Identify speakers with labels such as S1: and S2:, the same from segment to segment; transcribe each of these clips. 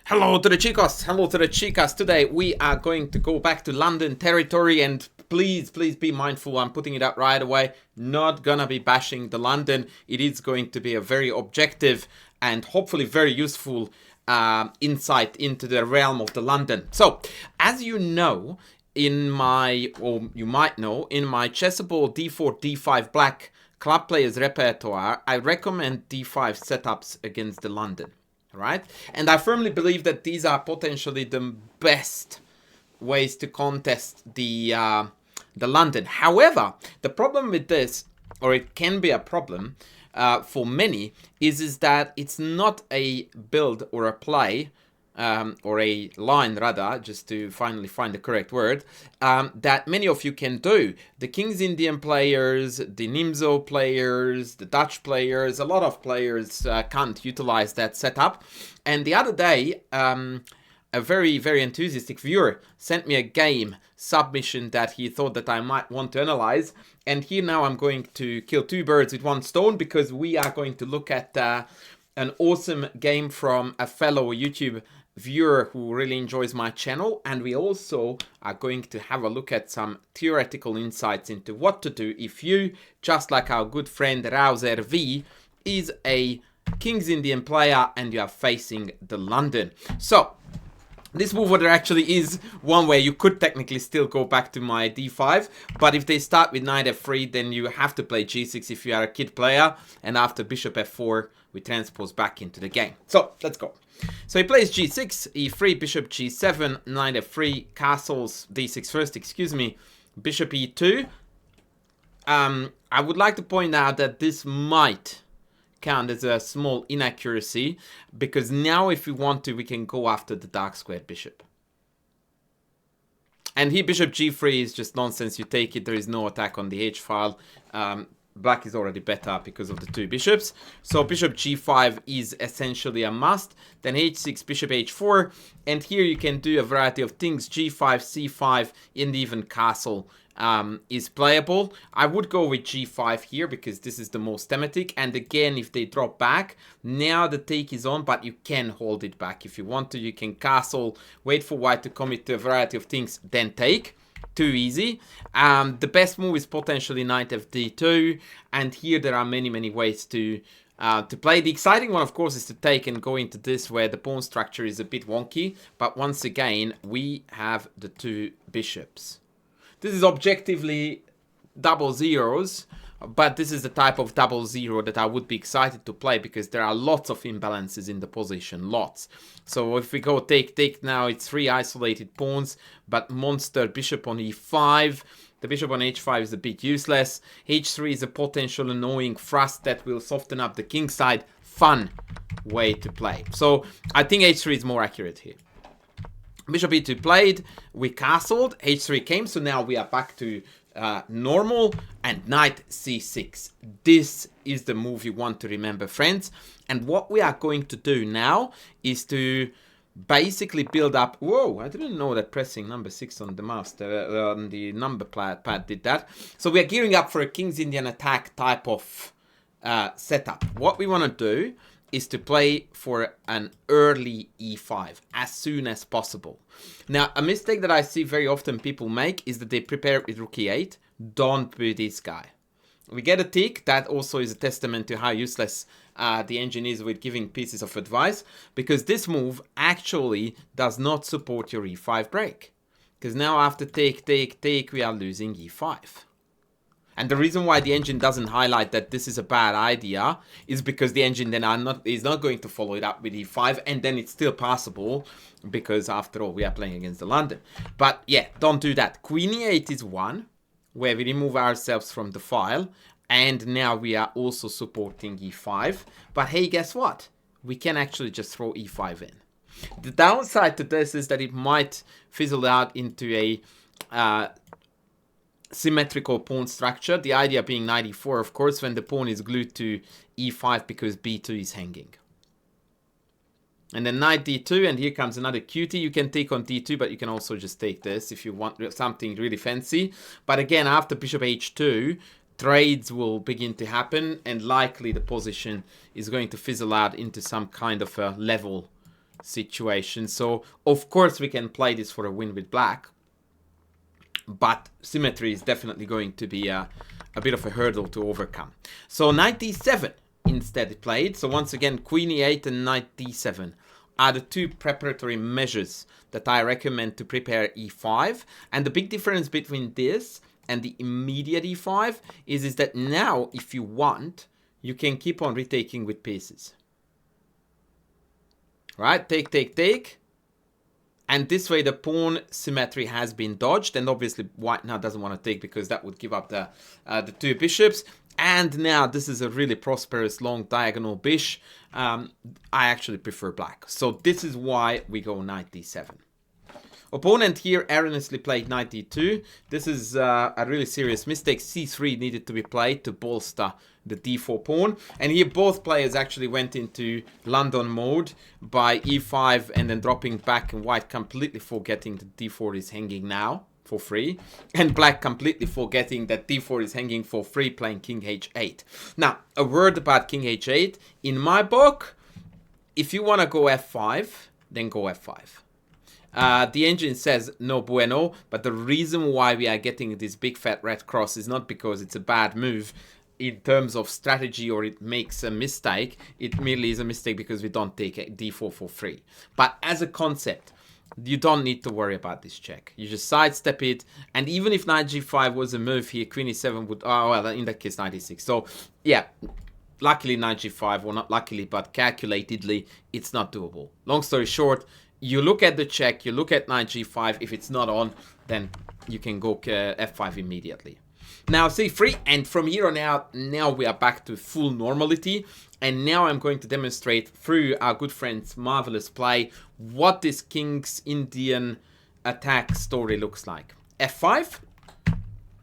S1: Hello to the chicos, hello to the chicas. Today we are going to go back to London territory, and please be mindful, I'm putting it up right away, not gonna be bashing the London. It is going to be a very objective and hopefully very useful insight into the realm of the London. So, as you know, or you might know, in my chessable d4, d5 black club players repertoire, I recommend d5 setups against the London. Right? And I firmly believe that these are potentially the best ways to contest the London. However, the problem with this, or it can be a problem for many, is that it's not a build or a play, or a line rather, just to finally find the correct word, that many of you can do. The King's Indian players, the Nimzo players, the Dutch players, a lot of players can't utilize that setup. And the other day, a very enthusiastic viewer sent me a game submission that he thought that I might want to analyze. And here now I'm going to kill two birds with one stone, because we are going to look at an awesome game from a fellow YouTube viewer who really enjoys my channel, and we also are going to have a look at some theoretical insights into what to do if you, just like our good friend Rouser V, is a King's Indian player and you are facing the London. So this move order actually is one way you could technically still go back to my d5, but if they start with knight f3, then you have to play g6 if you are a kid player, and after bishop f4 we transpose back into the game. So let's go. So he plays g6, e3, bishop g7, knight f3, castles, d6 first, excuse me, bishop e2. I would like to point out that this might count as a small inaccuracy, because now if we want to, we can go after the dark squared bishop. And here bishop g3 is just nonsense. You take it, there is no attack on the h file. Black is already better because of the two bishops. So bishop g5 is essentially a must. Then h6, bishop h4. And here you can do a variety of things. g5, c5, and even castle is playable. I would go with g5 here because this is the most thematic. And again, if they drop back, now the take is on, but you can hold it back. If you want to, you can castle, wait for white to commit to a variety of things, then take. Too easy. The best move is potentially knight fd2, and here there are many ways to play. The exciting one, of course, is to take and go into this where the pawn structure is a bit wonky, but once again we have the two bishops. This is objectively double zeros, but this is the type of double zero that I would be excited to play, because there are lots of imbalances in the position, lots. So if we go take now, it's three isolated pawns, but monster bishop on e5. The bishop on h5 is a bit useless. h3 is a potential annoying thrust that will soften up the kingside. Fun way to play. So I think h3 is more accurate here. Bishop e2 played, we castled, h3 came, so now we are back to normal, and knight c6. This is the move you want to remember, friends. And what we are going to do now is to basically build up. Whoa, I didn't know that pressing number 6 on the mouse, on the number pad did that. So we are gearing up for a King's Indian attack type of setup. What we want to do is to play for an early e5 as soon as possible. Now, a mistake that I see very often people make is that they prepare with rook e8. Don't be this guy. We get a tick. That also is a testament to how useless the engine is with giving pieces of advice, because this move actually does not support your e5 break. Because now after take, we are losing e5. And the reason why the engine doesn't highlight that this is a bad idea is because the engine then is not going to follow it up with e5, and then it's still passable, because after all we are playing against the London. But yeah, don't do that. Queen e8 is one, where we remove ourselves from the file, and now we are also supporting e5. But hey, guess what? We can actually just throw e5 in. The downside to this is that it might fizzle out into a symmetrical pawn structure. The idea being knight e4, of course, when the pawn is glued to e5 because b2 is hanging. And then knight d2, and here comes another cutie. You can take on d2, but you can also just take this if you want something really fancy. But again, after bishop h2, trades will begin to happen, and likely the position is going to fizzle out into some kind of a level situation. So of course we can play this for a win with black, but symmetry is definitely going to be a bit of a hurdle to overcome. So knight d7 instead played. So once again, queen e8 and knight d7 are the two preparatory measures that I recommend to prepare e5. And the big difference between this and the immediate e5 is that now, if you want, you can keep on retaking with pieces. Right? Take, take, take. And this way the pawn symmetry has been dodged. And obviously white now doesn't want to take because that would give up the two bishops. And now this is a really prosperous long diagonal bish. I actually prefer black. So this is why we go knight d7. Opponent here erroneously played knight d2. This is a really serious mistake. c3 needed to be played to bolster the d4 pawn. And here both players actually went into London mode by e5 and then dropping back, and white completely forgetting that d4 is hanging now for free, and black completely forgetting that d4 is hanging for free, playing king h8. Now, a word about king h8. In my book, if you want to go f5, then go f5. The engine says no bueno, but the reason why we are getting this big fat red cross is not because it's a bad move in terms of strategy or it makes a mistake. It merely is a mistake because we don't take d4 for free. But as a concept, you don't need to worry about this check. You just sidestep it, and even if knight g5 was a move here, queen e7 would, oh well, in that case knight e6. So yeah, luckily knight g5, or not luckily but calculatedly, it's not doable. Long story short, you look at the check, you look at knight g5. If it's not on, then you can go f5 immediately. Now c3, and from here on out, now we are back to full normality. And now I'm going to demonstrate through our good friend's marvelous play what this King's Indian attack story looks like. f5,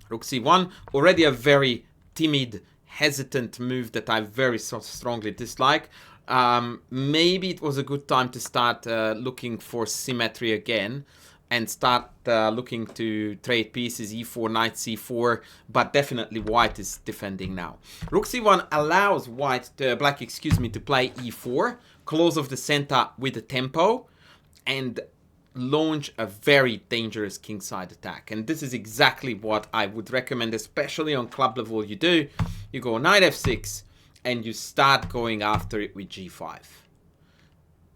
S1: rook c1, already a very timid, hesitant move that I very strongly dislike. Maybe it was a good time to start looking for symmetry again and start looking to trade pieces, e4, knight c4, but definitely white is defending now. Rook c1 allows black, to play e4, close of the center with the tempo, and launch a very dangerous kingside attack. And this is exactly what I would recommend, especially on club level. You go knight f6, and you start going after it with g5.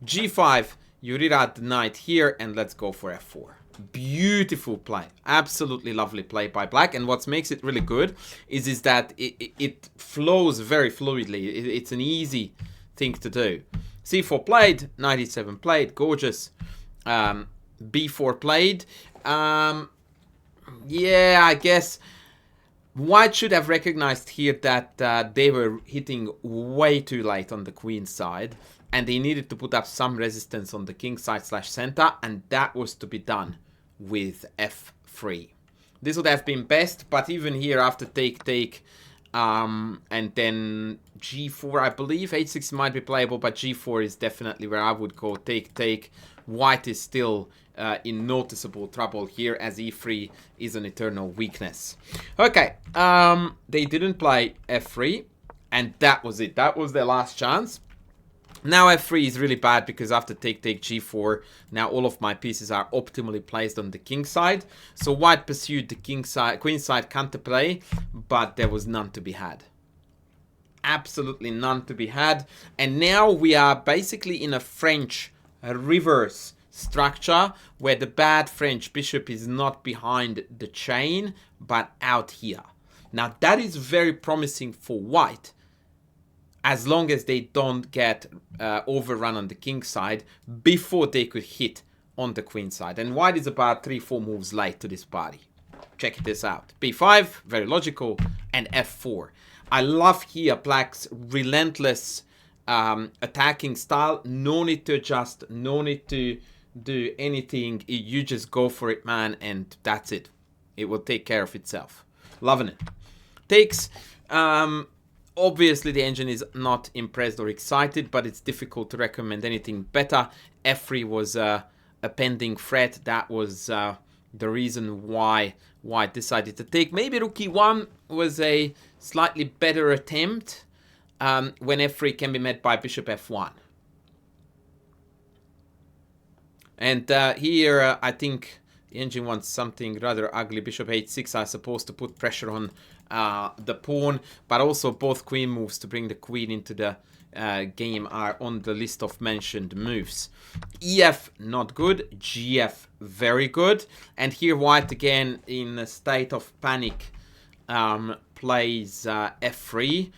S1: g5, you reroute the knight here, and let's go for f4. Beautiful play. Absolutely lovely play by black. And what makes it really good is that it flows very fluidly. It's an easy thing to do. c4 played, knight e7 played, gorgeous. b4 played. Yeah, I guess white should have recognized here that they were hitting way too late on the queen side, and they needed to put up some resistance on the king side / center, and that was to be done with f3. This would have been best, but even here after take, and then g4, I believe h6 might be playable, but g4 is definitely where I would go. Take. White is still in noticeable trouble here, as e3 is an eternal weakness. Okay, they didn't play f3, and that was it. That was their last chance. Now f3 is really bad because after take g4, now all of my pieces are optimally placed on the king side. So white pursued the queen side counterplay, but there was none to be had. Absolutely none to be had. And now we are basically in a French reverse structure where the bad French bishop is not behind the chain but out here. Now that is very promising for white, as long as they don't get overrun on the king side before they could hit on the queen side. And white is about 3-4 moves late to this party. Check this out. b5, very logical, and f4. I love here black's relentless attacking style. No need to adjust, no need to do anything. You just go for it, man, and that's it. It will take care of itself. Loving it. Takes. Obviously, the engine is not impressed or excited, but it's difficult to recommend anything better. f3 was a pending threat. That was the reason why white decided to take. Maybe rook e1 was a slightly better attempt when f3 can be met by bishop f1. And here, I think the engine wants something rather ugly. Bishop h6, I suppose, to put pressure on the pawn. But also both queen moves to bring the queen into the game are on the list of mentioned moves. EF, not good. GF, very good. And here white, again, in a state of panic, plays f3.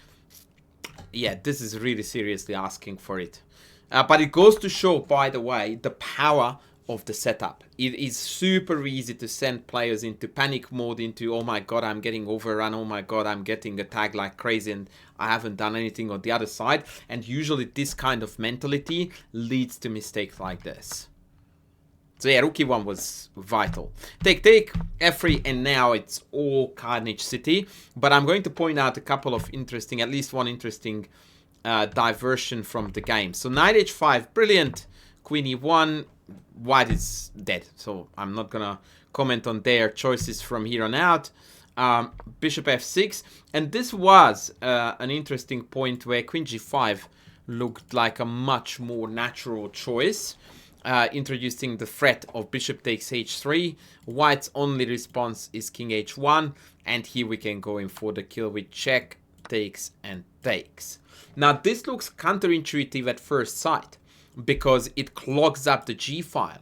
S1: Yeah, this is really seriously asking for it. But it goes to show, by the way, the power of the setup. It is super easy to send players into panic mode, into, oh my god, I'm getting overrun, oh my god, I'm getting attacked like crazy and I haven't done anything on the other side. And usually this kind of mentality leads to mistakes like this. So yeah, rook e1 was vital. Take, f3, and now it's all Carnage City. But I'm going to point out a couple of interesting, at least one interesting diversion from the game. So knight h5, brilliant. Queen e1, white is dead. So I'm not gonna comment on their choices from here on out. Bishop f6, and this was an interesting point where queen g5 looked like a much more natural choice. Introducing the threat of bishop takes h3. White's only response is king h1, and here we can go in for the kill with check, takes, and takes. Now this looks counterintuitive at first sight because it clogs up the g file,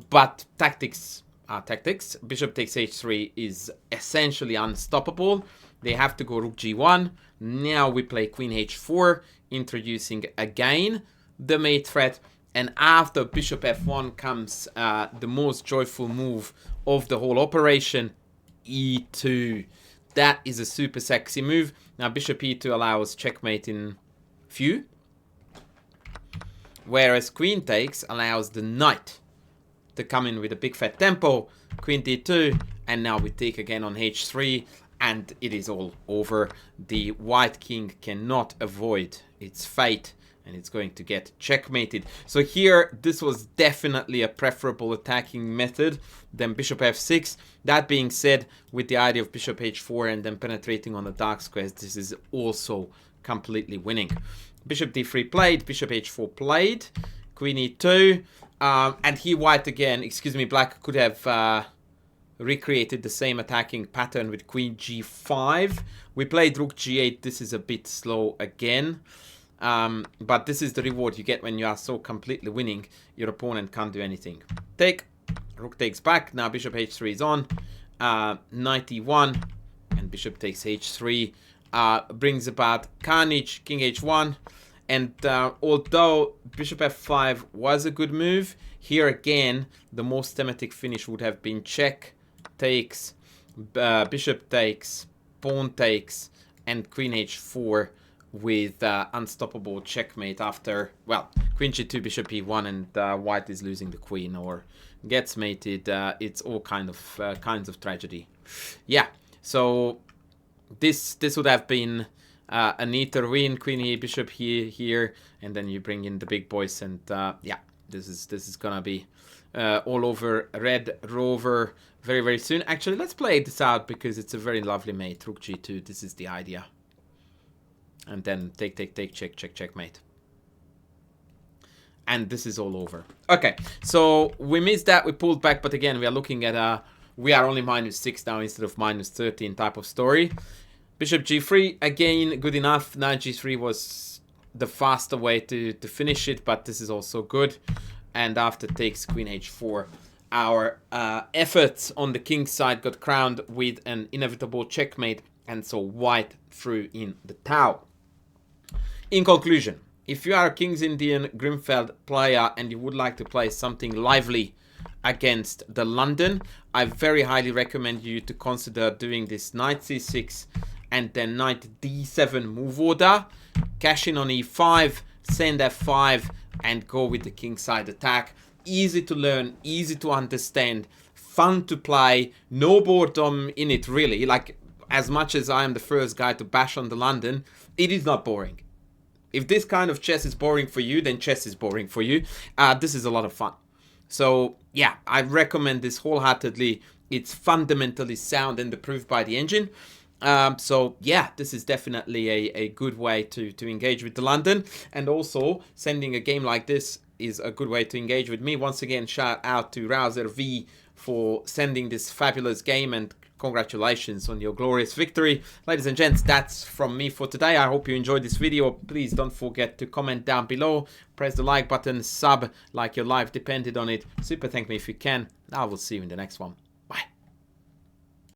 S1: but tactics are tactics. Bishop takes h3 is essentially unstoppable. They have to go rook g1. Now we play queen h4, introducing again the mate threat. And after bishop f1 comes the most joyful move of the whole operation, e2. That is a super sexy move. Now bishop e2 allows checkmate in few, whereas queen takes allows the knight to come in with a big fat tempo. Queen d2, and now we take again on h3, and it is all over. The white king cannot avoid its fate, and it's going to get checkmated. So here, this was definitely a preferable attacking method than bishop f6. That being said, with the idea of bishop h4 and then penetrating on the dark squares, this is also completely winning. Bishop d3 played, bishop h4 played, queen e2, and here white again, excuse me, black could have recreated the same attacking pattern with queen g5. We played rook g8. This is a bit slow again. But this is the reward you get when you are so completely winning. Your opponent can't do anything. Take, rook takes back. Now bishop h3 is on. Knight e1, and bishop takes h3 brings about carnage. King h1, and although bishop f5 was a good move, here again the most thematic finish would have been check, takes, bishop takes, pawn takes, and queen h4. With unstoppable checkmate after, well, queen g2, bishop e1, and white is losing the queen or gets mated. It's all kinds of tragedy. Yeah, so this would have been a neater win. Queen e, bishop here, and then you bring in the big boys, and yeah, this is gonna be all over Red Rover very, very soon. Actually, let's play this out because it's a very lovely mate. Rook g2. This is the idea. And then take, check, checkmate. And this is all over. Okay, so we missed that. We pulled back, but again, we are looking at we are only -6 now instead of -13 type of story. Bishop g3, again, good enough. Knight g3 was the faster way to finish it, but this is also good. And after takes queen h4, our efforts on the king side got crowned with an inevitable checkmate, and so white threw in the towel. In conclusion, if you are a King's Indian Grünfeld player and you would like to play something lively against the London, I very highly recommend you to consider doing this knight c6 and then knight d7 move order, cash in on e5, send f5, and go with the kingside attack. Easy to learn, easy to understand, fun to play, no boredom in it really. Like, as much as I am the first guy to bash on the London, it is not boring. If this kind of chess is boring for you, then chess is boring for you. This is a lot of fun. So yeah, I recommend this wholeheartedly. It's fundamentally sound and approved by the engine. So yeah, this is definitely a good way to engage with the London. And also, sending a game like this is a good way to engage with me. Once again, shout out to Rouser V for sending this fabulous game, and congratulations on your glorious victory. Ladies and gents, that's from me for today. I hope you enjoyed this video. Please don't forget to comment down below, press the like button, sub like your life depended on it. Super thank me if you can. I will see you in the next one.